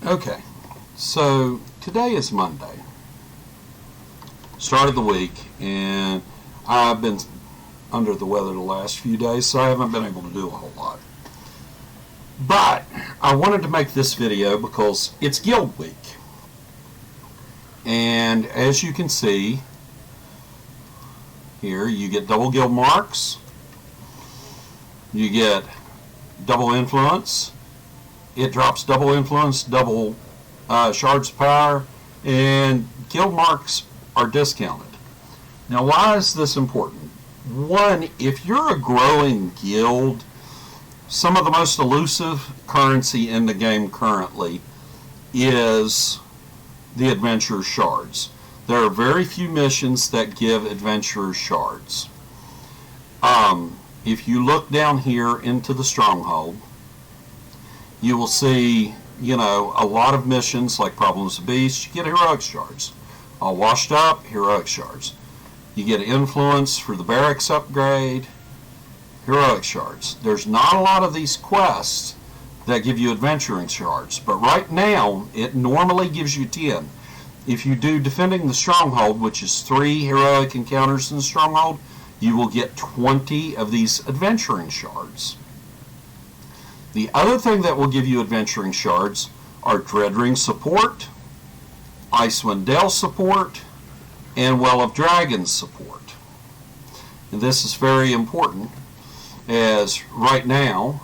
Okay, so today is Monday, start of the week, and I've been under the weather the last few days, so I haven't been able to do a whole lot. But I wanted to make this video because it's Guild Week. And as you can see, here you get double guild marks, you get double influence, it drops double influence, double shards of power, and guild marks are discounted. Now, why is this important? One, if you're a growing guild, some of the most elusive currency in the game currently is the adventurer shards. There are very few missions that give adventurer shards. If you look down here into the Stronghold, you will see, a lot of missions like Problems of Beast, you get heroic shards. All washed up, heroic shards. You get influence for the barracks upgrade, heroic shards. There's not a lot of these quests that give you adventuring shards, but right now it normally gives you 10. If you do Defending the Stronghold, which is 3 heroic encounters in the Stronghold, you will get 20 of these adventuring shards. The other thing that will give you adventuring shards are Dreadring support, Icewind Dale support, and Well of Dragons support. And this is very important, as right now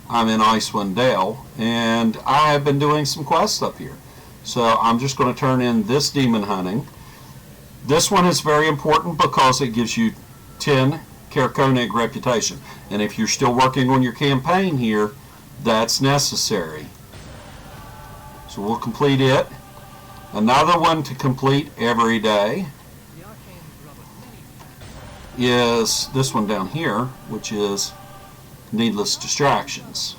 I'm in Icewind Dale and I have been doing some quests up here. So I'm just going to turn in this demon hunting. This one is very important because it gives you 10 Koenig reputation. And if you're still working on your campaign here, that's necessary. So we'll complete it. Another one to complete every day is this one down here, which is Needless Distractions.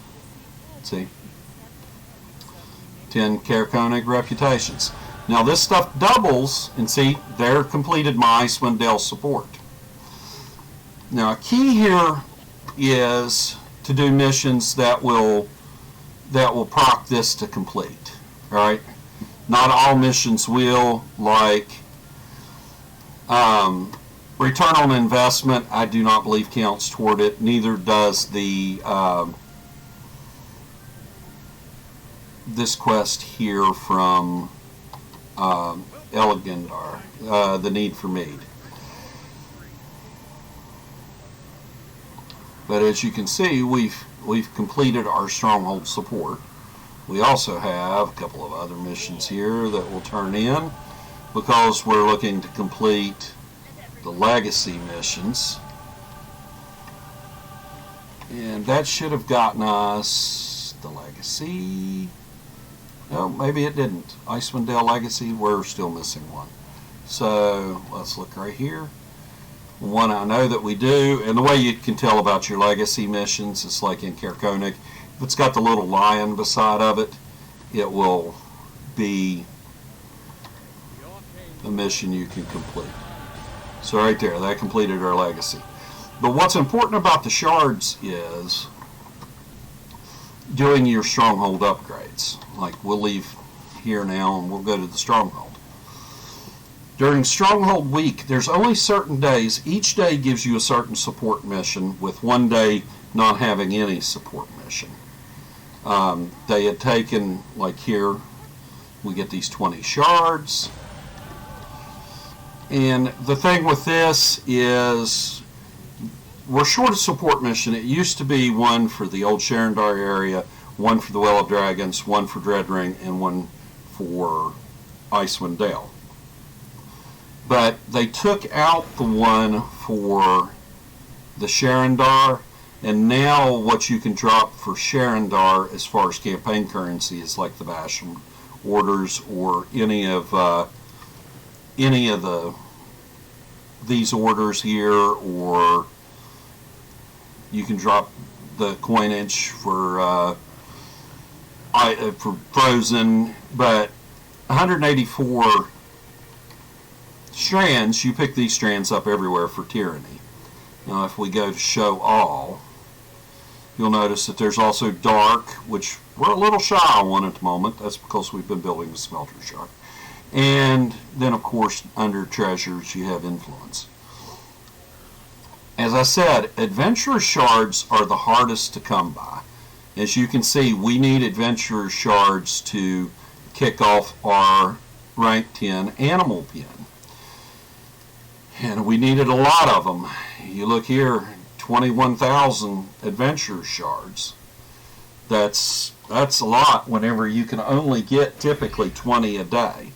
See? 10 Koenig reputations. Now this stuff doubles, and see, there completed my Icewind Dale support. Now a key here is to do missions that will proc this to complete. Alright? Not all missions will, like return on investment, I do not believe counts toward it. Neither does the this quest here from Elgindar, the Need for Mead. But as you can see, we've completed our Stronghold support. We also have a couple of other missions here that we'll turn in because we're looking to complete the legacy missions. And that should have gotten us the legacy. No, maybe it didn't. Icewind Dale Legacy, we're still missing one. So let's look right here. One I know that we do, and the way you can tell about your legacy missions is like in Koenig. If it's got the little lion beside of it, it will be a mission you can complete. So right there, that completed our legacy. But what's important about the shards is doing your Stronghold upgrades. Like, we'll leave here now and we'll go to the Stronghold. During Stronghold week, there's only certain days. Each day gives you a certain support mission, with one day not having any support mission. They had taken, like here, we get these 20 shards. And the thing with this is we're short a support mission. It used to be one for the old Sharandar area, one for the Well of Dragons, one for Dreadring, and one for Icewind Dale. But they took out the one for the Sharandar, and now what you can drop for Sharandar as far as campaign currency is like the Basham orders or any of these orders here, or you can drop the coinage for Frozen, but 184 strands, you pick these strands up everywhere for Tyranny. Now if we go to show all, You'll notice that there's also dark, which we're a little shy on at the moment. That's because we've been building the smelter shard. And then, of course, under treasures, you have influence. As I said, adventurer shards are the hardest to come by. As you can see, we need adventurer shards to kick off our rank 10 animal pen. And we needed a lot of them. You look here, 21,000 adventure shards. That's a lot whenever you can only get typically 20 a day.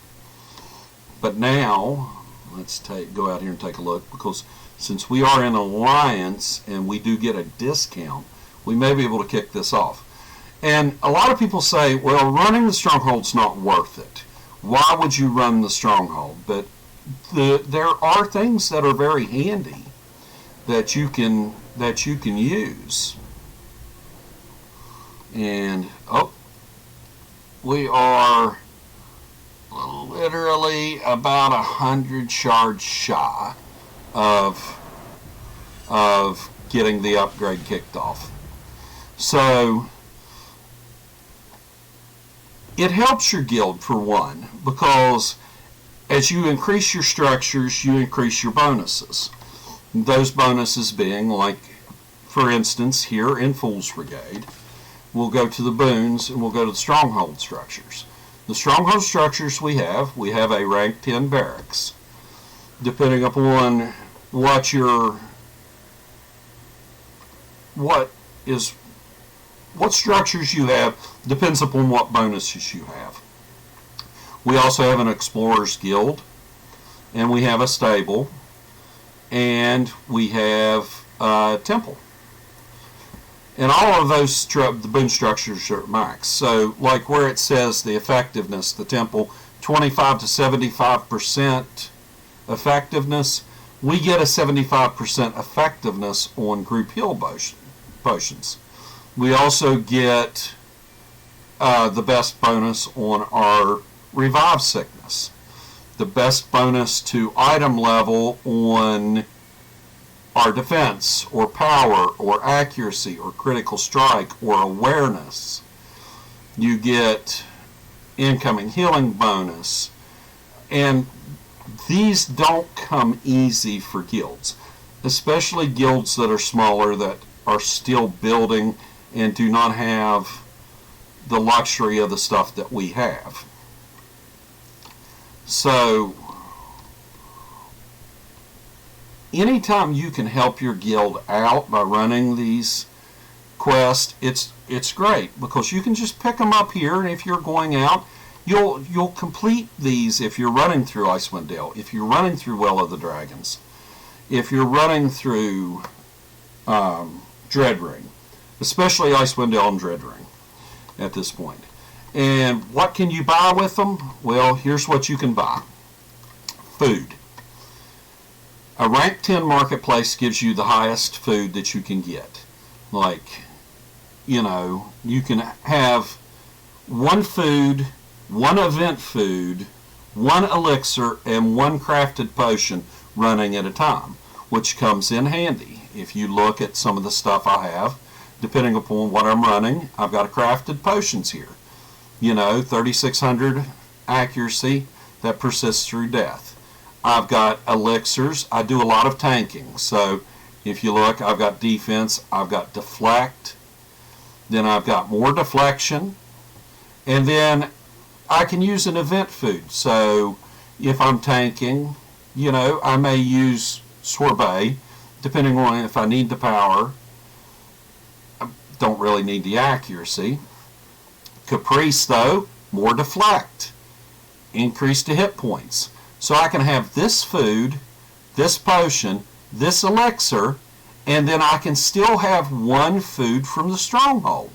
But now, let's go out here and take a look, because since we are in alliance and we do get a discount, we may be able to kick this off. And a lot of people say, well, running the Stronghold's not worth it. Why would you run the Stronghold? But there are things that are very handy that you can use. And we are literally about 100 shards shy of getting the upgrade kicked off. So it helps your guild, for one, because as you increase your structures, you increase your bonuses. Those bonuses being, like, for instance, here in Fool's Brigade, we'll go to the boons and we'll go to the Stronghold structures. The Stronghold structures we have a rank 10 barracks. Depending upon what structures you have, depends upon what bonuses you have. We also have an Explorers Guild, and we have a stable, and we have a temple. And all of those the boon structures are max. So, like where it says the effectiveness, the temple, 25 to 75% effectiveness, we get a 75% effectiveness on group heal potions. We also get the best bonus on our revive sickness, the best bonus to item level on our defense or power or accuracy or critical strike or awareness. You get incoming healing bonus. And these don't come easy for guilds, especially guilds that are smaller, that are still building and do not have the luxury of the stuff that we have. So anytime you can help your guild out by running these quests, it's great, because you can just pick them up here, and if you're going out, you'll complete these if you're running through Icewind Dale, if you're running through Well of the Dragons, if you're running through Dreadring, especially Icewind Dale and Dreadring at this point. And what can you buy with them? Well, here's what you can buy. Food. A rank 10 marketplace gives you the highest food that you can get. Like, you can have one food, one event food, one elixir, and one crafted potion running at a time, which comes in handy. If you look at some of the stuff I have, depending upon what I'm running, I've got a crafted potions here. 3,600 accuracy that persists through death. I've got elixirs. I do a lot of tanking. So if you look, I've got defense, I've got deflect, then I've got more deflection, and then I can use an event food. So if I'm tanking, I may use sorbet, depending on if I need the power. I don't really need the accuracy. Caprice, though, more deflect, increase to hit points. So I can have this food, this potion, this elixir, and then I can still have one food from the Stronghold,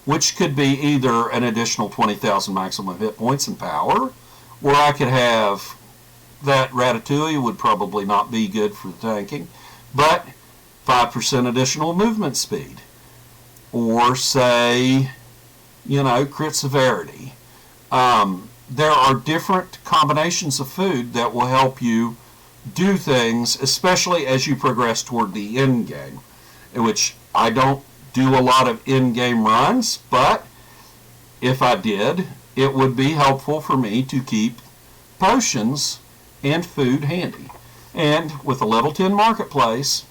which could be either an additional 20,000 maximum hit points and power, or I could have that Ratatouille, would probably not be good for tanking, but 5% additional movement speed. Or say, crit severity. There are different combinations of food that will help you do things, especially as you progress toward the end game, which I don't do a lot of in-game runs, but if I did, it would be helpful for me to keep potions and food handy. And with a level 10 marketplace,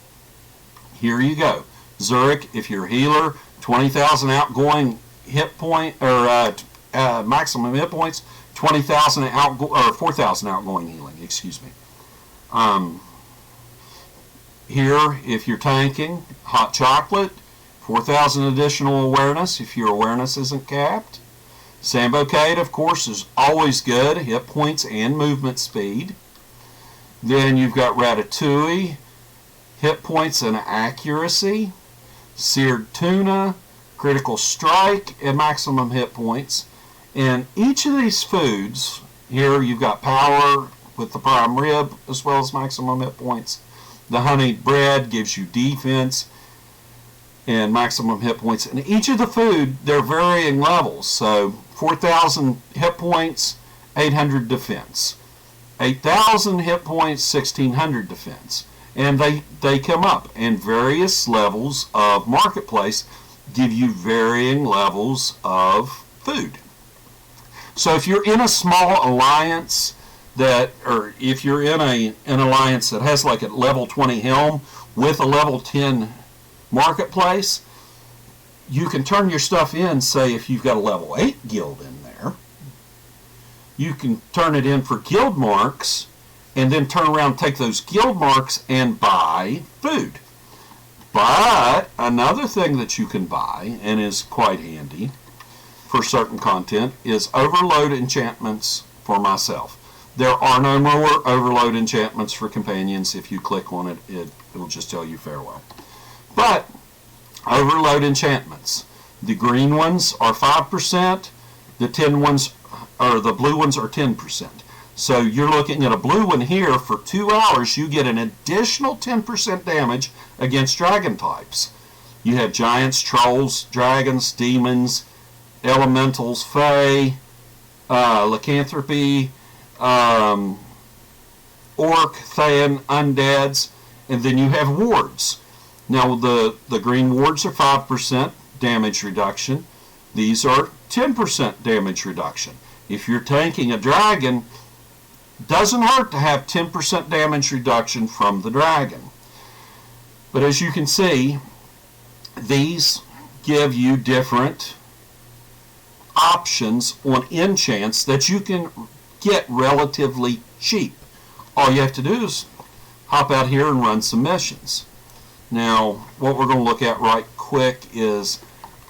here you go. Zurich, if you're a healer, 20,000 outgoing hit point, or maximum hit points, 20,000 or 4,000 outgoing healing, excuse me. Here, if you're tanking, hot chocolate, 4,000 additional awareness if your awareness isn't capped. Sambocade, of course, is always good, hit points and movement speed. Then you've got Ratatouille, hit points and accuracy. Seared tuna, critical strike, and maximum hit points. And each of these foods, here you've got power with the prime rib as well as maximum hit points. The honeyed bread gives you defense and maximum hit points. And each of the food, they're varying levels. So 4,000 hit points, 800 defense. 8,000 hit points, 1,600 defense. And they come up. And various levels of marketplace give you varying levels of food. So if you're in a small alliance or if you're in an alliance that has like a level 20 helm with a level 10 marketplace, you can turn your stuff in. Say if you've got a level 8 guild in there, you can turn it in for guild marks and then turn around, take those guild marks and buy food. But another thing that you can buy, and is quite handy for certain content, is overload enchantments for myself. There are no more overload enchantments for companions. If you click on it, it'll just tell you farewell. But overload enchantments, the green ones are 5%, the 10 ones, or the blue ones are 10%. So you're looking at a blue one here. For 2 hours, you get an additional 10% damage against dragon types. You have giants, trolls, dragons, demons, elementals, fae, lycanthropy, orc, than, undeads, and then you have wards. Now the green wards are 5% damage reduction. These are 10% damage reduction. If you're tanking a dragon, doesn't hurt to have 10% damage reduction from the dragon. But as you can see, these give you different options on enchants that you can get relatively cheap. All you have to do is hop out here and run some missions. Now, what we're going to look at right quick is,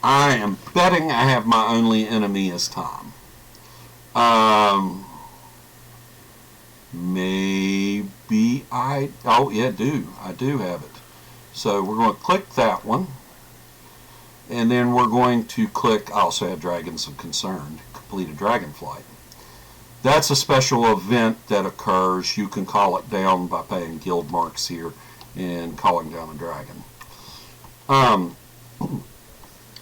I am betting I have my only enemy as time. Maybe oh yeah, I do have it. So we're going to click that one, and then we're going to click, I also have Dragons of Concern, complete a dragon flight. That's a special event that occurs. You can call it down by paying guild marks here and calling down a dragon.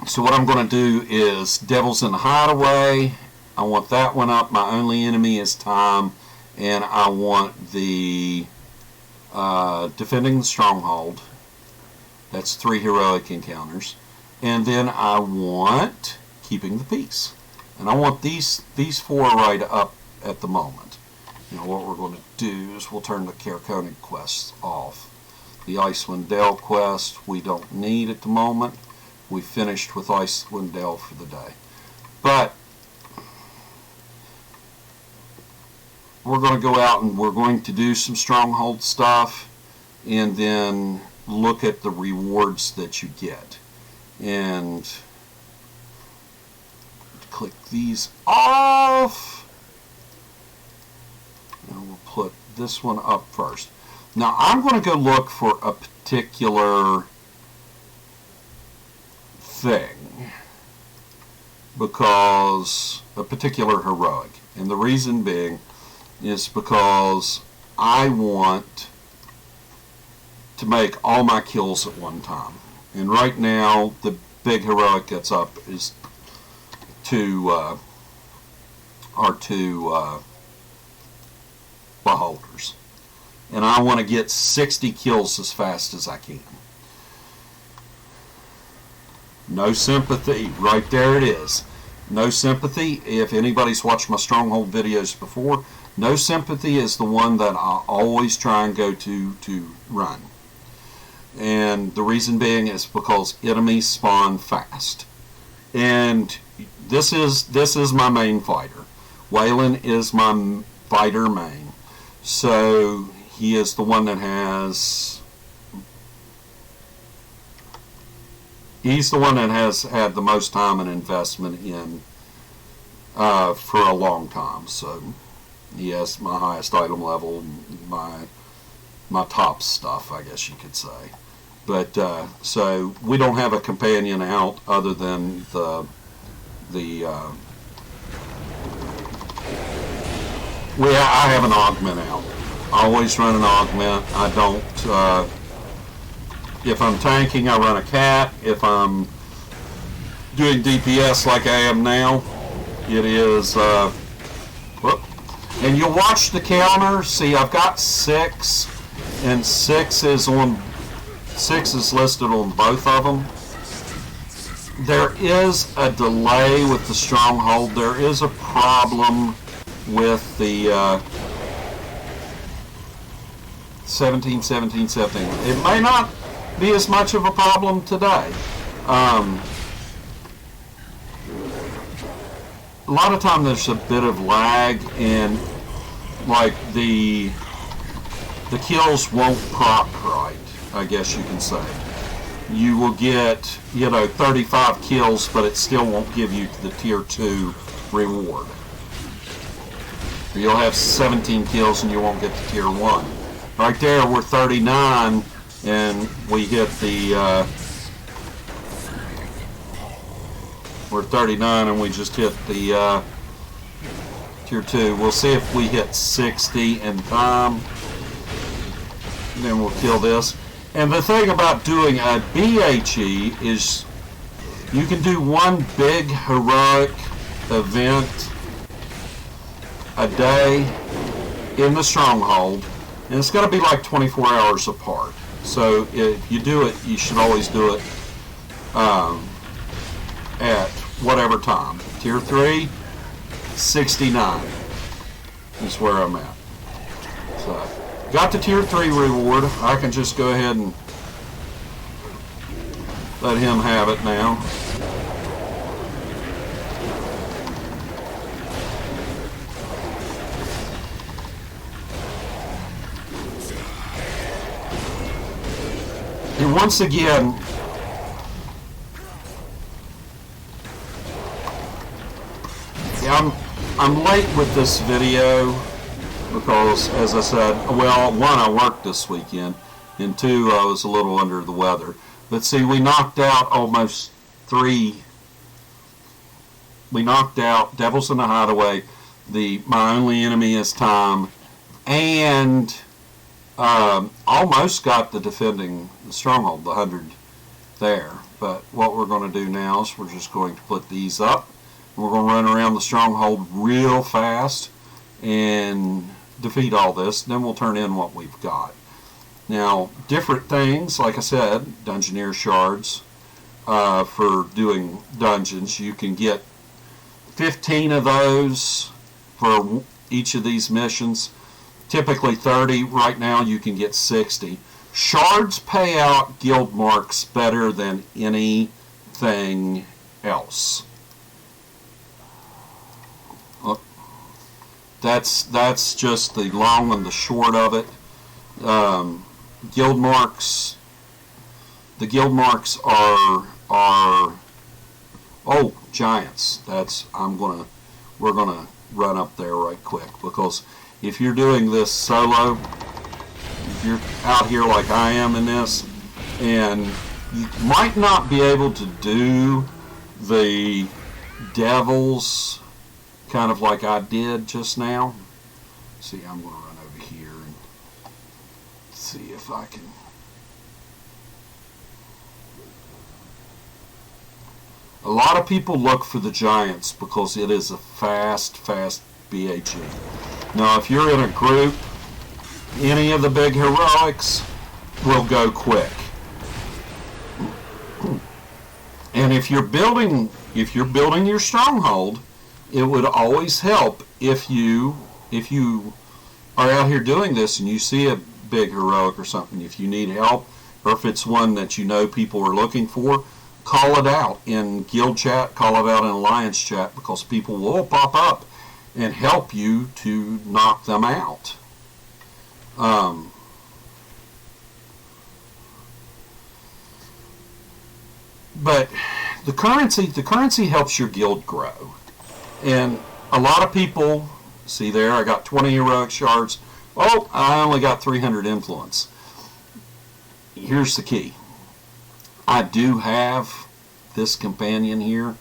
So what I'm going to do is Devils in the Hideaway. I want that one up. My only enemy is time. And I want the Defending the Stronghold. That's 3 heroic encounters. And then I want Keeping the Peace. And I want these 4 right up at the moment. Now what we're going to do is we'll turn the Carconic quests off. The Icewind Dale quest we don't need at the moment. We finished with Icewind Dale for the day. But we're going to go out and we're going to do some Stronghold stuff and then look at the rewards that you get. And click these off. And we'll put this one up first. Now I'm going to go look for a particular thing, because a particular heroic, and the reason being is because I want to make all my kills at one time. And right now the big heroic that's up is two beholders, and I want to get 60 kills as fast as I can. No sympathy. Right there it is. No sympathy. If anybody's watched my Stronghold videos before, no sympathy is the one that I always try and go to run. And the reason being is because enemies spawn fast. And this is my main fighter. Waylon is my fighter main. So he is the one that has... He's the one that has had the most time and investment in for a long time. So he has my highest item level, my top stuff, I guess you could say. But so we don't have a companion out other than I have an augment out. I always run an augment. I don't. If I'm tanking, I run a cat. If I'm doing DPS like I am now, it is. And you'll watch the counter. See, I've got 6, and 6 is listed on both of them. There is a delay with the Stronghold. There is a problem with the 17. It may not be as much of a problem today. A lot of time there's a bit of lag, and like the kills won't proc right, I guess you can say. You will get, 35 kills, but it still won't give you the tier 2 reward. You'll have 17 kills and you won't get the tier 1. Right there, we're 39, and we hit the... we're 39 and we just hit the tier 2. We'll see if we hit 60 in time. Then we'll kill this. And the thing about doing a BHE is you can do one big heroic event a day in the Stronghold, and it's going to be like 24 hours apart. So if you do it, you should always do it at whatever time. Tier 3, 69 is where I'm at. So, got the tier 3 reward. I can just go ahead and let him have it now. And once again, I'm late with this video because, as I said, well, 1, I worked this weekend, and 2, I was a little under the weather. But see, we knocked out almost 3. We knocked out Devils in the Hideaway, My Only Enemy is Time, and almost got the defending the Stronghold, the 100 there. But what we're going to do now is we're just going to put these up. We're going to run around the Stronghold real fast and defeat all this. Then we'll turn in what we've got. Now, different things, like I said, Dungeoneer shards for doing dungeons. You can get 15 of those for each of these missions. Typically 30. Right now you can get 60. Shards pay out guild marks better than anything else. That's just the long and the short of it. Guild marks. The guild marks are oh, giants. We're gonna run up there right quick, because if you're doing this solo, if you're out here like I am in this, and you might not be able to do the devils kind of like I did just now. See, I'm going to run over here and see if I can. A lot of people look for the giants because it is a fast BHE. Now, if you're in a group, any of the big heroics will go quick. And if you're building your stronghold, it would always help if you are out here doing this and you see a big heroic or something. If you need help, or if it's one that you know people are looking for, call it out in guild chat, call it out in alliance chat, because people will pop up and help you to knock them out. But the currency helps your guild grow. And a lot of people, see there, I got 20 heroic shards. Oh, I only got 300 influence. Here's the key. I do have this companion here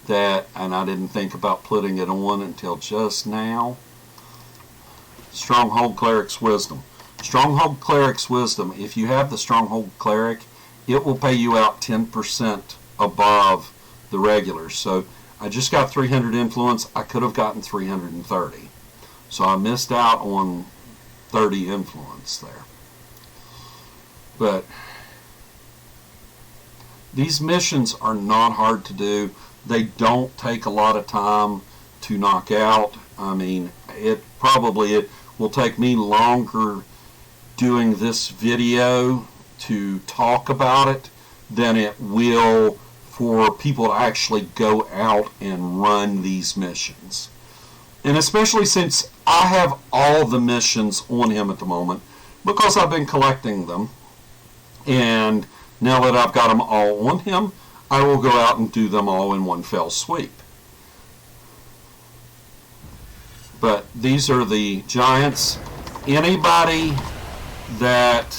and I didn't think about putting it on until just now. Stronghold Cleric's Wisdom. Stronghold Cleric's Wisdom, if you have the Stronghold Cleric, it will pay you out 10% above the regulars. So I just got 300 influence. I could have gotten 330. So I missed out on 30 influence there. But these missions are not hard to do. They don't take a lot of time to knock out. I mean, it will take me longer doing this video to talk about it than it will for people to actually go out and run these missions. And especially since I have all the missions on him at the moment, because I've been collecting them, and now that I've got them all on him, I will go out and do them all in one fell sweep. But these are the giants. Anybody that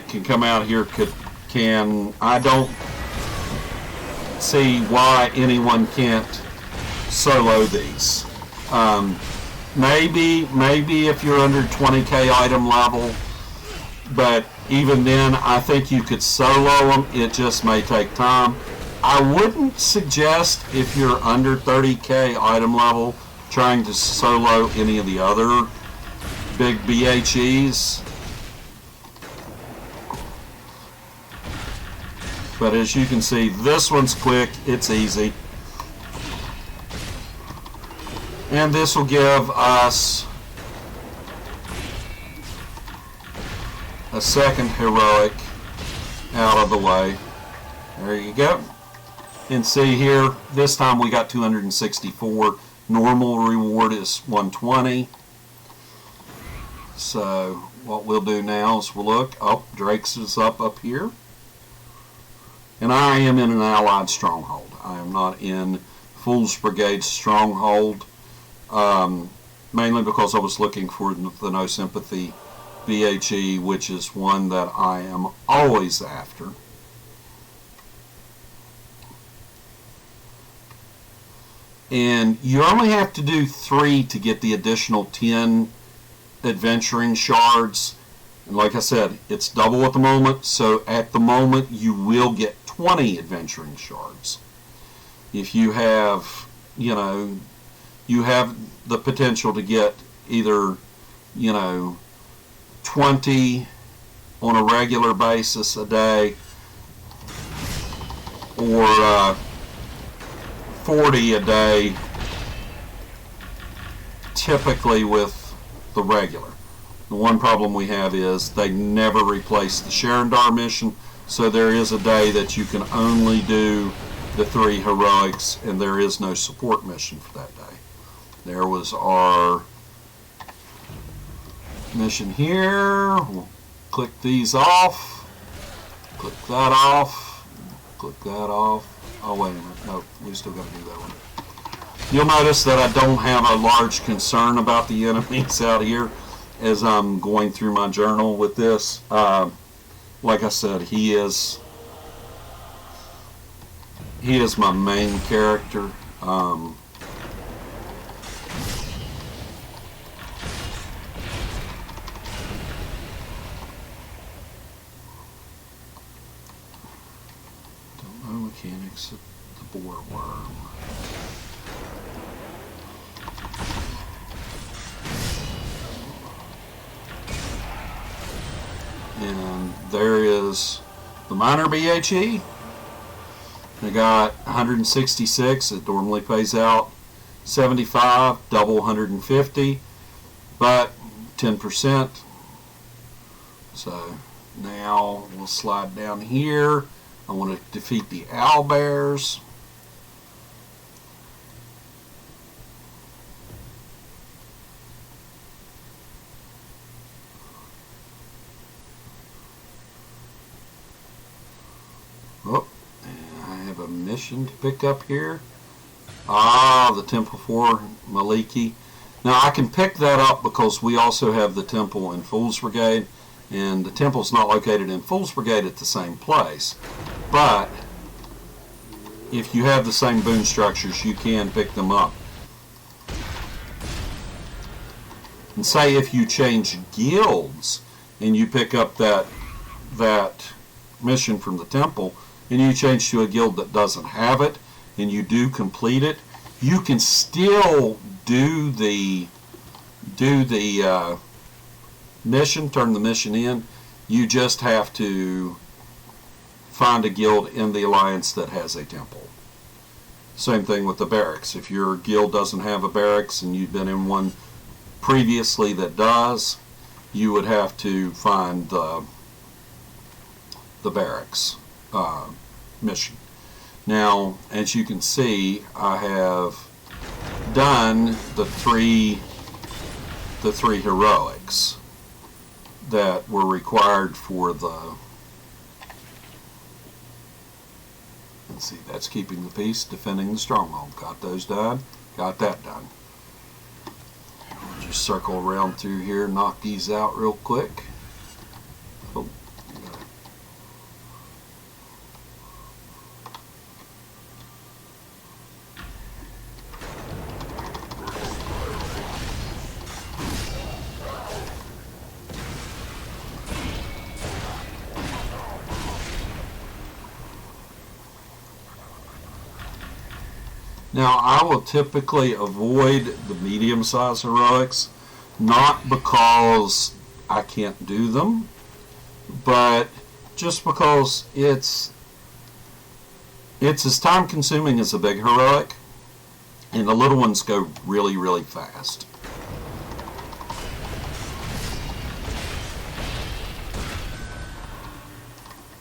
can come out here can. I don't see why anyone can't solo these. Maybe if you're under 20k item level, but even then I think you could solo them. It just may take time. I wouldn't suggest, if you're under 30k item level, trying to solo any of the other big BHEs. But as you can see, this one's quick, it's easy. And this will give us a second heroic out of the way. There you go. And see here, this time we got 264. Normal reward is 120. So what we'll do now is we'll look. Oh, Drake's is up here. And I am in an allied stronghold. I am not in Fool's Brigade stronghold. Mainly because I was looking for the No Sympathy BHE, which is one that I am always after. And you only have to do 3 to get the additional 10 adventuring shards. And like I said, it's double at the moment, so at the moment you will get 20 adventuring shards. If you have, you have the potential to get either, 20 on a regular basis a day, or 40 a day, typically with the regular. The one problem we have is they never replace the Sharandar mission, so there is a day that you can only do the 3 heroics, and there is no support mission for that day. There was our mission here. We'll click these off, click that off, click that off. Oh, wait a minute. No, we still got to do that one. You'll notice that I don't have a large concern about the enemies out here as I'm going through my journal with this. Like I said, he is my main character. Mechanics of the boar worm. And there is is the minor BHE. I got 166. It normally pays out 75, double 150, but 10%. So now we'll slide down here. I want to defeat the owlbears. Oh, and I have a mission to pick up here. Ah, the Temple for Maliki. Now I can pick that up because we also have the temple in Fool's Brigade, and the temple's not located in Fool's Brigade at the same place. But if you have the same boon structures, you can pick them up. And say if you change guilds and you pick up that mission from the temple, and you change to a guild that doesn't have it, and you do complete it, you can still do the mission, turn the mission in. You just have to find a guild in the alliance that has a temple. Same thing with the barracks. If your guild doesn't have a barracks and you've been in one previously that does, you would have to find the barracks mission. Now, as you can see, I have done the three heroics that were required for the. Let's see, that's keeping the peace, defending the stronghold. Got those done. Got that done. We'll just circle around through here, knock these out real quick. Oh. Now, I will typically avoid the medium-sized heroics, not because I can't do them, but just because it's as time-consuming as a big heroic, and the little ones go really, really fast.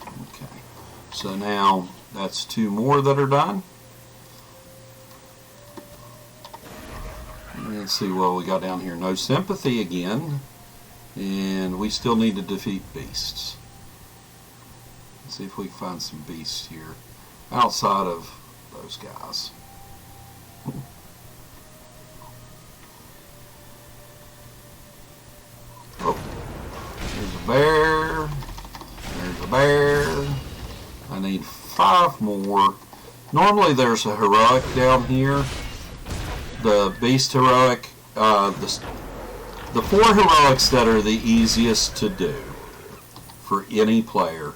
Okay, so now that's two more that are done. Let's see what we got down here. No sympathy again, and we still need to defeat beasts. Let's see if we can find some beasts here outside of those guys. Oh, there's a bear. There's a bear. I need 5 more. Normally there's a heroic down here. The beast heroic, the 4 heroics that are the easiest to do for any player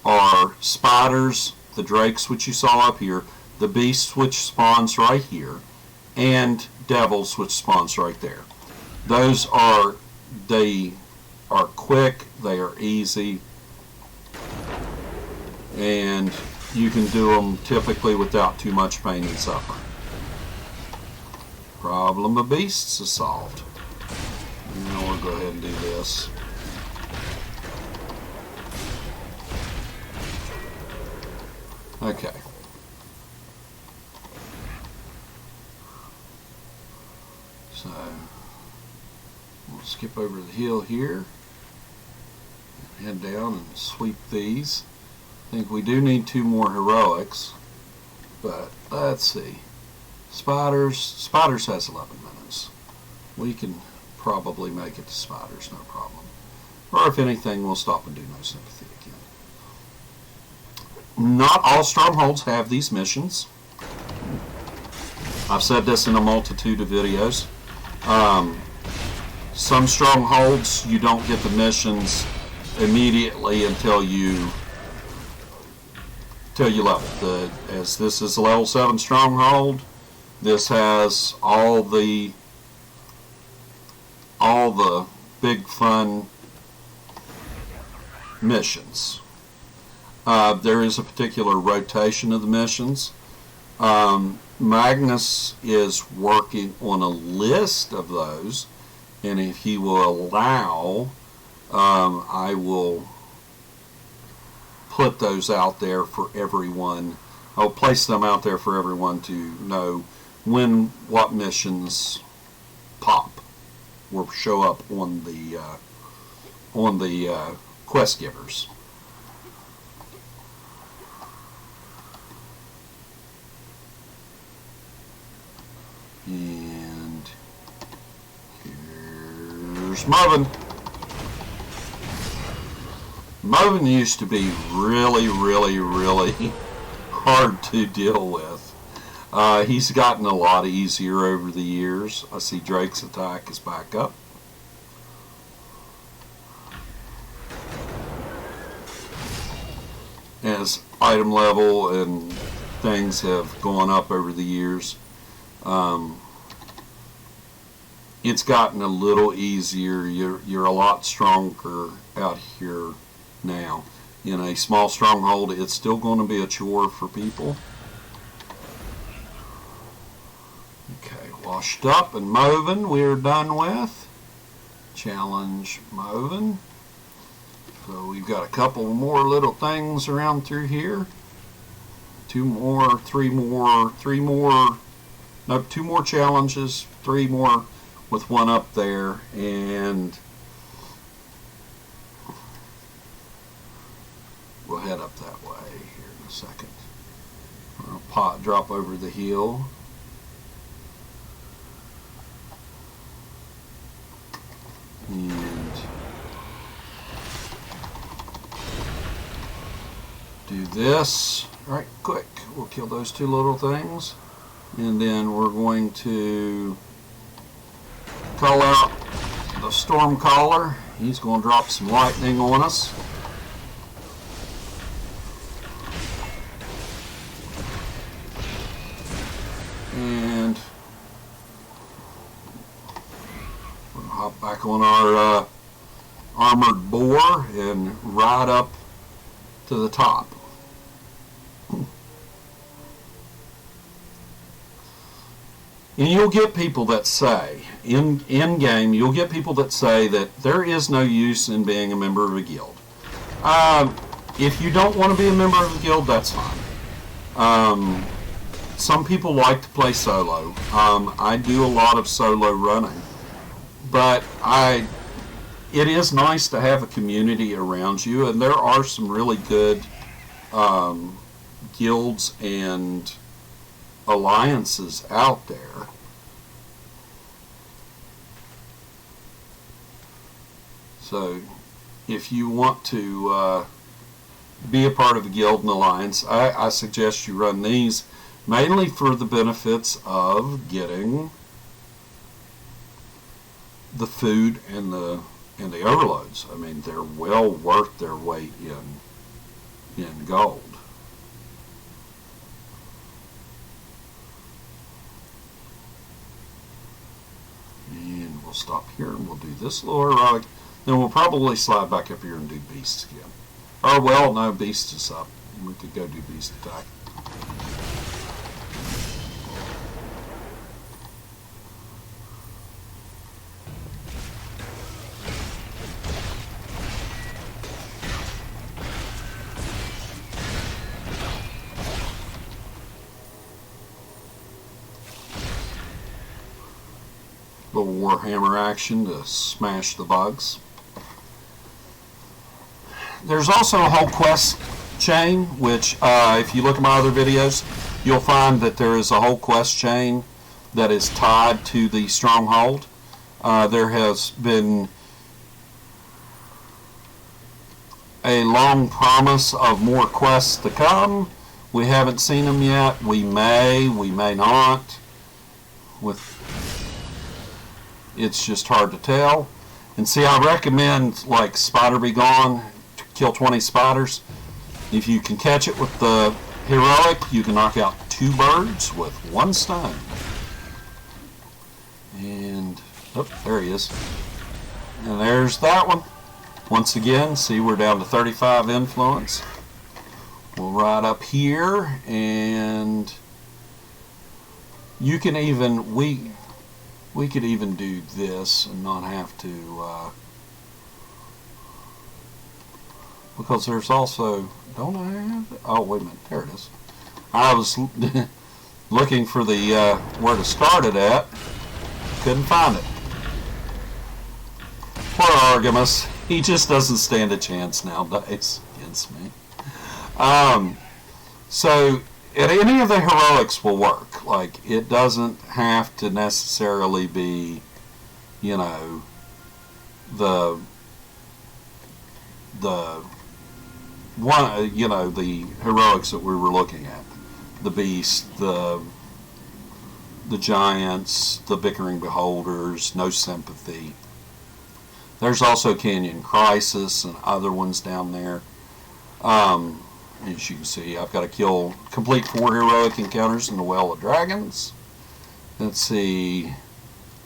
are spiders, the drakes which you saw up here, the beast which spawns right here, and devils which spawns right there. They are quick, they are easy, and you can do them typically without too much pain and suffering. Problem of beasts is solved. Now we'll go ahead and do this. Okay. So we'll skip over the hill here, head down and sweep these. I think we do need 2 more heroics, but let's see. Spiders has 11 minutes. We can probably make it to spiders, no problem. Or if anything, we'll stop and do no sympathy again. Not all strongholds have these missions. I've said this in a multitude of videos. Some strongholds you don't get the missions immediately until you level. As this is a level 7 stronghold, this has all the big fun missions. There is a particular rotation of the missions. Magnus is working on a list of those, and if he will allow, I will put those out there for everyone. I'll place them out there for everyone to know when what missions pop or show up on the quest givers. And here's Marvin. Marvin used to be really hard to deal with. He's gotten a lot easier over the years. I see Drake's attack is back up. As item level and things have gone up over the years, it's gotten a little easier. You're a lot stronger out here now. In a small stronghold, it's still going to be a chore for people. Okay, washed up and moving, we're done with. Challenge moving. So we've got a couple more little things around through here. Two more challenges, 3 more with one up there, and we'll head up that way here in a second. I'll drop over the hill. And do this right quick. We'll kill those 2 little things, and then we're going to call out the storm caller. He's going to drop some lightning on us. And we'll hop back on our armored boar and ride up to the top. And you'll get people that say, in game, you'll get people that say that there is no use in being a member of a guild. If you don't want to be a member of a guild, that's fine. Some people like to play solo. I do a lot of solo running. But it is nice to have a community around you, and there are some really good guilds and alliances out there. So if you want to be a part of a guild and alliance, I suggest you run these mainly for the benefits of getting the food and the overloads. I mean, they're well worth their weight in gold. And we'll stop here and we'll do this little heroic. Then we'll probably slide back up here and do beasts again. Or, well, no, beast is up. We could go do beast attack. Little Warhammer action to smash the bugs. There's also a whole quest chain, which if you look at my other videos, you'll find that there is a whole quest chain that is tied to the Stronghold. There has been a long promise of more quests to come. We haven't seen them yet. We may not. It's just hard to tell. And see, I recommend like Spider Be Gone, to kill 20 spiders. If you can catch it with the heroic, you can knock out 2 birds with 1 stone. And, oh, there he is. And there's that one. Once again, see, we're down to 35 influence. We'll ride up here, and you can even, we could even do this and not have to, because there's also, don't I have it? Oh, wait a minute, there it is. I was looking for the, where to start it at, couldn't find it. Poor Artemis, he just doesn't stand a chance nowadays against me. So any of the heroics will work. Like, it doesn't have to necessarily be, you know, the one, you know, the heroics that we were looking at, the beast, the giants, the bickering beholders, no sympathy. There's also Canyon Crisis and other ones down there. As you can see, I've got to complete 4 heroic encounters in the Well of Dragons. Let's see,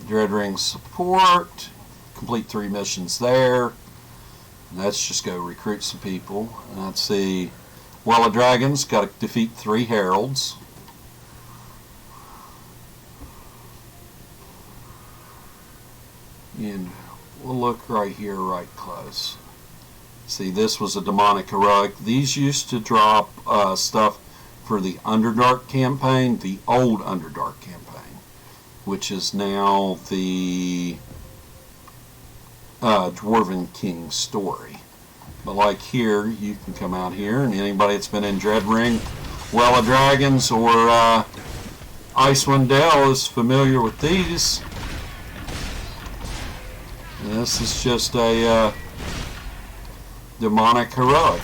Dread Ring support, complete 3 missions there. Let's just go recruit some people. Let's see, Well of Dragons, got to defeat 3 heralds. And we'll look right here, right close. See, this was a demonic heroic. These used to drop stuff for the Underdark campaign, the old Underdark campaign, which is now the Dwarven King story. But like here, you can come out here, and anybody that's been in Dread Ring, Well of Dragons, or Icewind Dale is familiar with these. And this is just a demonic heroic,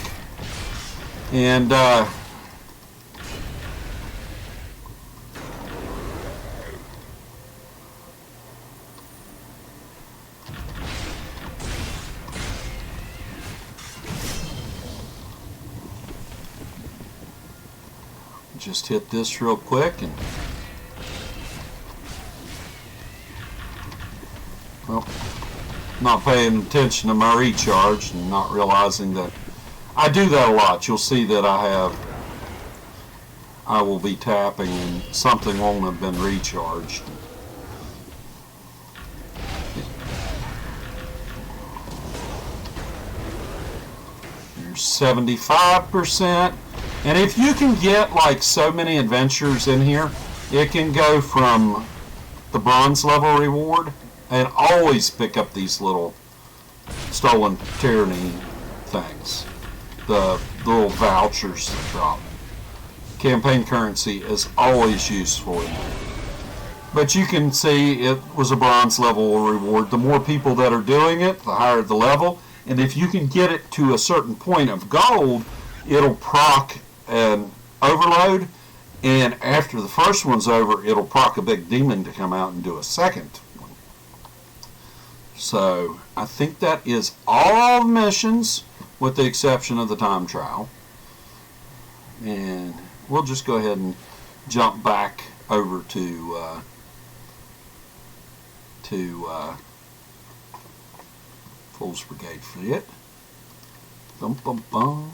and just hit this real quick, and well, not paying attention to my recharge and not realizing that I do that a lot. You'll see that I will be tapping and something won't have been recharged. There's 75%. And if you can get like so many adventures in here, it can go from the bronze level reward, and always pick up these little stolen tyranny things, the little vouchers that drop. Campaign currency is always useful. But you can see it was a bronze level reward. The more people that are doing it, the higher the level. And if you can get it to a certain point of gold, it'll proc an overload. And after the first one's over, it'll proc a big demon to come out and do a second one. So I think that is all missions, with the exception of the time trial. And we'll just go ahead and jump back over to Fool's Brigade Fleet. Bum bum bum.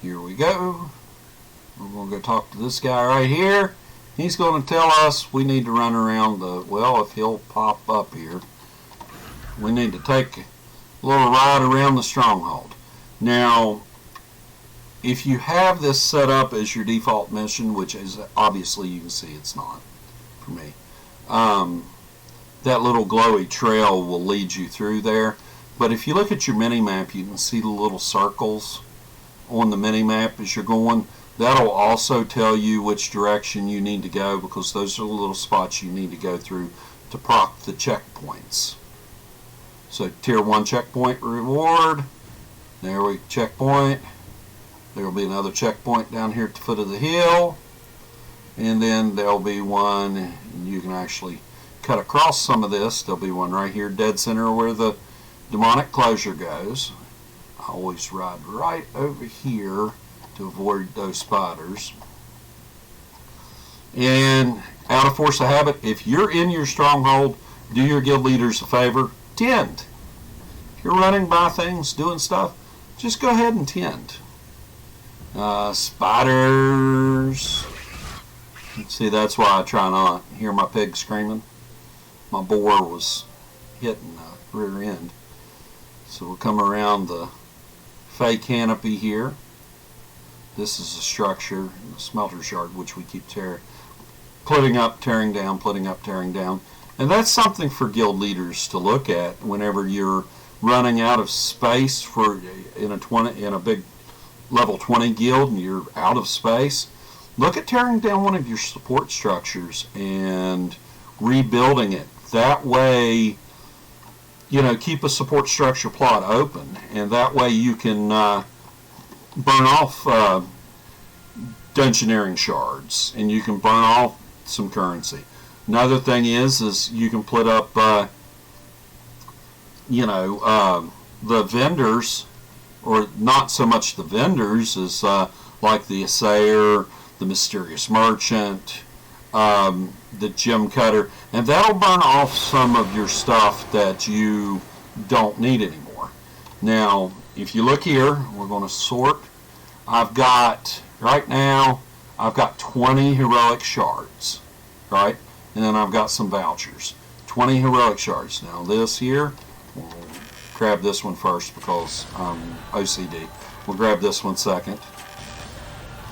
Here we go. We're going to go talk to this guy right here. He's going to tell us we need to run around the, well, if he'll pop up here, we need to take a little ride around the Stronghold. Now, if you have this set up as your default mission, which is obviously you can see it's not for me, that little glowy trail will lead you through there. But if you look at your mini-map, you can see the little circles on the mini-map as you're going. That'll also tell you which direction you need to go, because those are the little spots you need to go through to proc the checkpoints. So tier 1 checkpoint reward, there we checkpoint. There will be another checkpoint down here at the foot of the hill, and then there'll be one, and you can actually cut across some of this. There'll be one right here dead center where the demonic closure goes. I always ride right over here to avoid those spiders. And out of force of habit, if you're in your stronghold, do your guild leaders a favor, tend. If you're running by things, doing stuff, just go ahead and tend. Spiders. See, that's why I try not to hear my pig screaming. My boar was hitting the rear end. So we'll come around the fey canopy here. This is a structure, a smelter shard, which we keep putting up, tearing down, putting up, tearing down. And that's something for guild leaders to look at whenever you're running out of space in a big level 20 guild and you're out of space. Look at tearing down one of your support structures and rebuilding it. That way, keep a support structure plot open, and that way you can burn off dungeoneering shards, and you can burn off some currency. Another thing is you can put up, the vendors, or not so much the vendors as like the assayer, the mysterious merchant, the gem cutter, and that'll burn off some of your stuff that you don't need anymore. Now, if you look here, we're going to sort. Right now, I've got 20 heroic shards, right? And then I've got some vouchers. 20 heroic shards. Now this here, we'll grab this one first because I'm OCD. We'll grab this one second.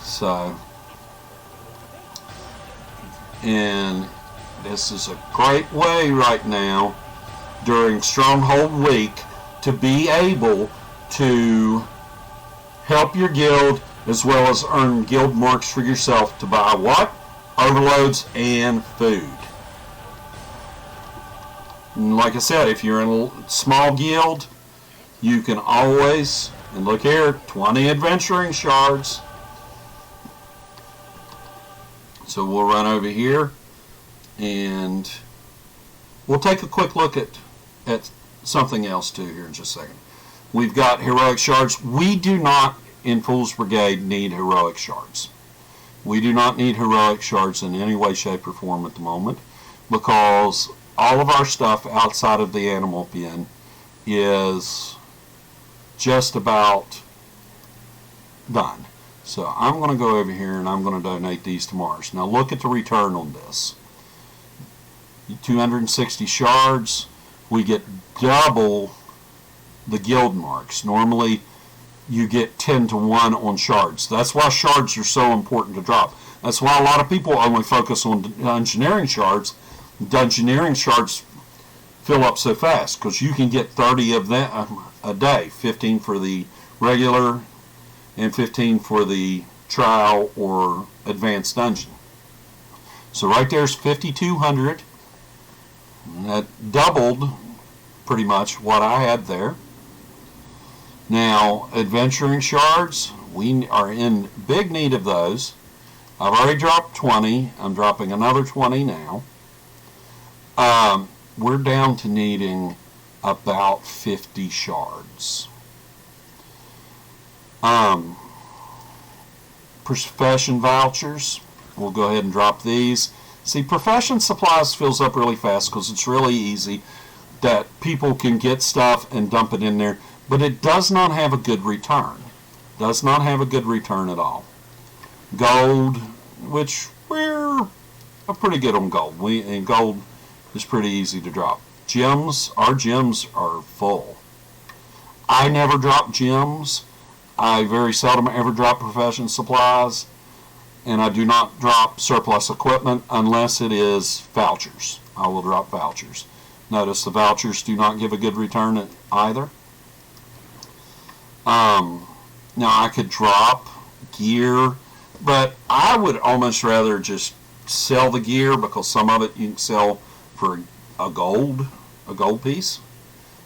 So, and this is a great way right now during Stronghold Week to be able to help your guild as well as earn guild marks for yourself to buy what? Overloads and food. And like I said, if you're in a small guild, you can always, and look here, 20 adventuring shards. So we'll run over here and we'll take a quick look at something else too here in just a second. We've got heroic shards. We do not, in Fool's Brigade, need heroic shards. We do not need heroic shards in any way, shape, or form at the moment because all of our stuff outside of the animal pen is just about done. So I'm going to go over here and I'm going to donate these to Mars. Now look at the return on this. 260 shards. We get double the guild marks. Normally you get 10 to 1 on shards. That's why shards are so important to drop. That's why a lot of people only focus on dungeoneering shards. Dungeoneering shards fill up so fast because you can get 30 of them a day. 15 for the regular and 15 for the trial or advanced dungeon. So right there's 5,200. That doubled pretty much what I had there. Now, adventuring shards, we are in big need of those. I've already dropped 20. I'm dropping another 20 now. We're down to needing about 50 shards. Profession vouchers, we'll go ahead and drop these. See, profession supplies fills up really fast because it's really easy that people can get stuff and dump it in there, but it does not have a good return. Does not have a good return at all. Gold, which we're pretty good on gold. And gold is pretty easy to drop. Gems, our gems are full. I never drop gems. I very seldom ever drop profession supplies, and I do not drop surplus equipment unless it is vouchers. I will drop vouchers. Notice the vouchers do not give a good return either. Now I could drop gear, but I would almost rather just sell the gear because some of it you can sell for a gold piece.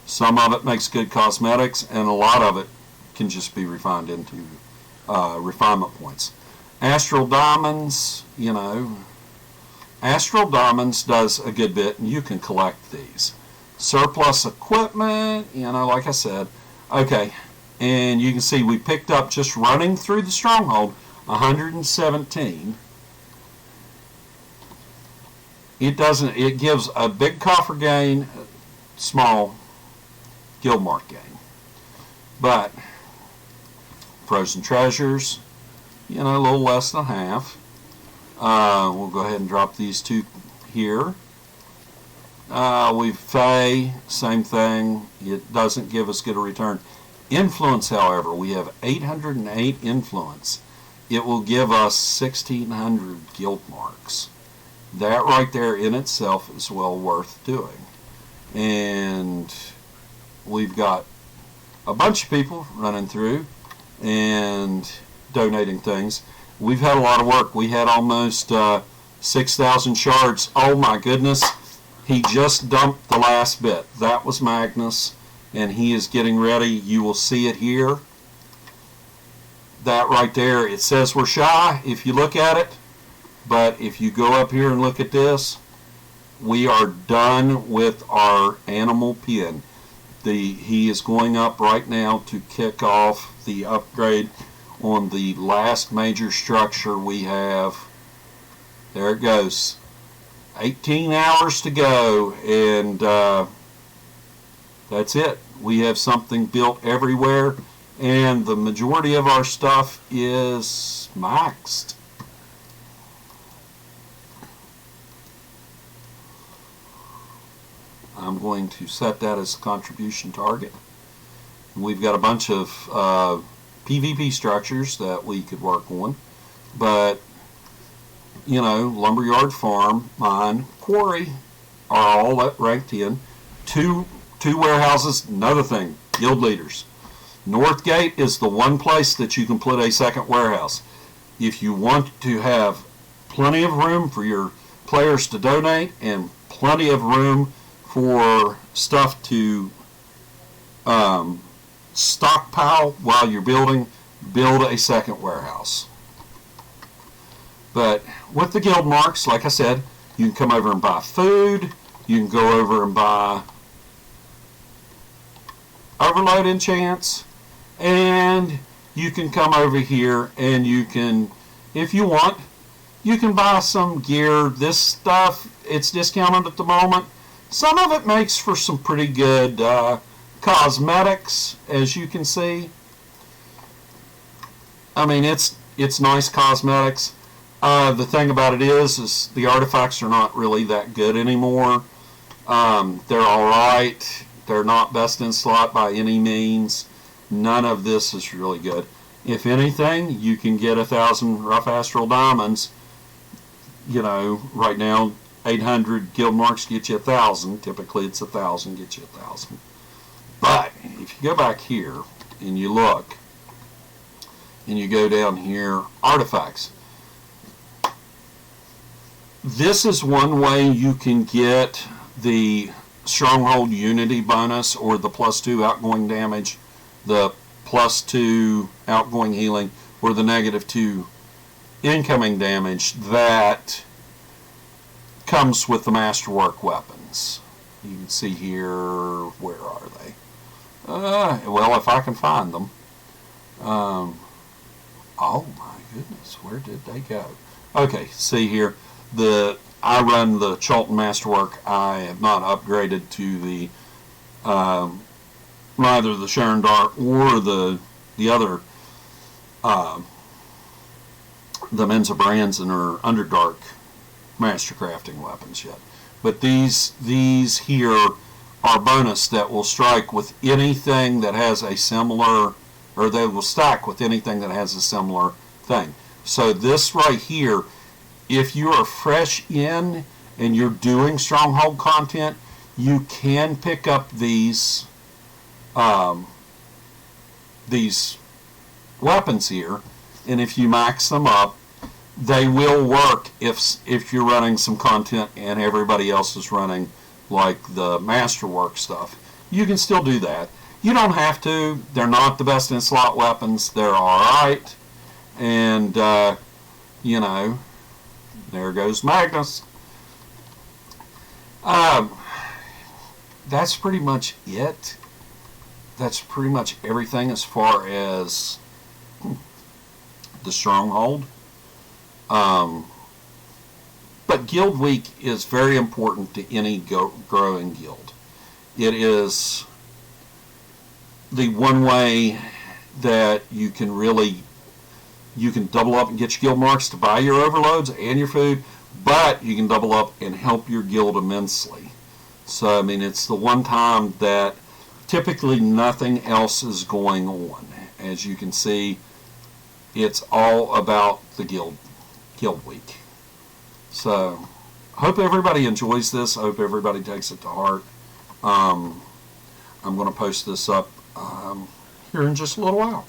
Some of it makes good cosmetics, and a lot of it can just be refined into refinement points. Astral Diamonds, Astral Diamonds does a good bit, and you can collect these. Surplus equipment, like I said. Okay, and you can see we picked up, just running through the Stronghold, 117. It doesn't. It gives a big coffer gain, small guild mark gain. But frozen treasures, a little less than half. We'll go ahead and drop these two here. We've Fey, same thing. It doesn't give us good a return. Influence, however, we have 808 influence. It will give us 1,600 guild marks. That right there in itself is well worth doing. And we've got a bunch of people running through and donating things. We've had a lot of work. We had almost 6,000 shards. Oh my goodness. He just dumped the last bit. That was Magnus, and he is getting ready. You will see it here. That right there, it says we're shy if you look at it, but if you go up here and look at this, we are done with our animal pen. He is going up right now to kick off the upgrade on the last major structure we have. There it goes. 18 hours to go, and that's it. We have something built everywhere, and the majority of our stuff is maxed. I'm going to set that as a contribution target. We've got a bunch of PvP structures that we could work on, but lumberyard, farm, mine, quarry are all ranked in. Two warehouses, another thing, guild leaders. Northgate is the one place that you can put a second warehouse. If you want to have plenty of room for your players to donate and plenty of room for stuff to stockpile while you're building, build a second warehouse. But with the guild marks, like I said, you can come over and buy food. You can go over and buy overload enchants. And you can come over here and you can, if you want, you can buy some gear. This stuff, it's discounted at the moment. Some of it makes for some pretty good cosmetics, as you can see. I mean, it's nice cosmetics. The thing about it is the artifacts are not really that good anymore. They're alright. They're not best in slot by any means. None of this is really good. If anything, you can get 1,000 rough astral diamonds. Right now, 800 guild marks get you 1,000. Typically, it's 1,000 get you 1,000. But if you go back here and you look, and you go down here, artifacts. This is one way you can get the Stronghold Unity bonus, or the +2 outgoing damage, the +2 outgoing healing, or the -2 incoming damage that comes with the masterwork weapons. You can see here, where are they? Well, if I can find them. Oh my goodness, where did they go? Okay, see here. I run the Chalton Masterwork. I have not upgraded to the neither the Sharon Dark or the other the Mensa Branson or Underdark master crafting weapons yet. But these here are bonus that will strike with anything that has a similar, or they will stack with anything that has a similar thing. So this right here, if you are fresh in and you're doing Stronghold content, you can pick up these weapons here, and if you max them up, they will work if you're running some content and everybody else is running like the masterwork stuff. You can still do that. You don't have to. They're not the best in slot weapons. They're alright. And you know, there goes Magnus. That's pretty much it. That's pretty much everything as far as the Stronghold. But But Guild Week is very important to any growing guild. It is the one way that you can double up and get your guild marks to buy your overloads and your food, but you can double up and help your guild immensely. So, I mean, it's the one time that typically nothing else is going on. As you can see, it's all about the Guild Week. So, I hope everybody enjoys this. I hope everybody takes it to heart. I'm going to post this up here in just a little while.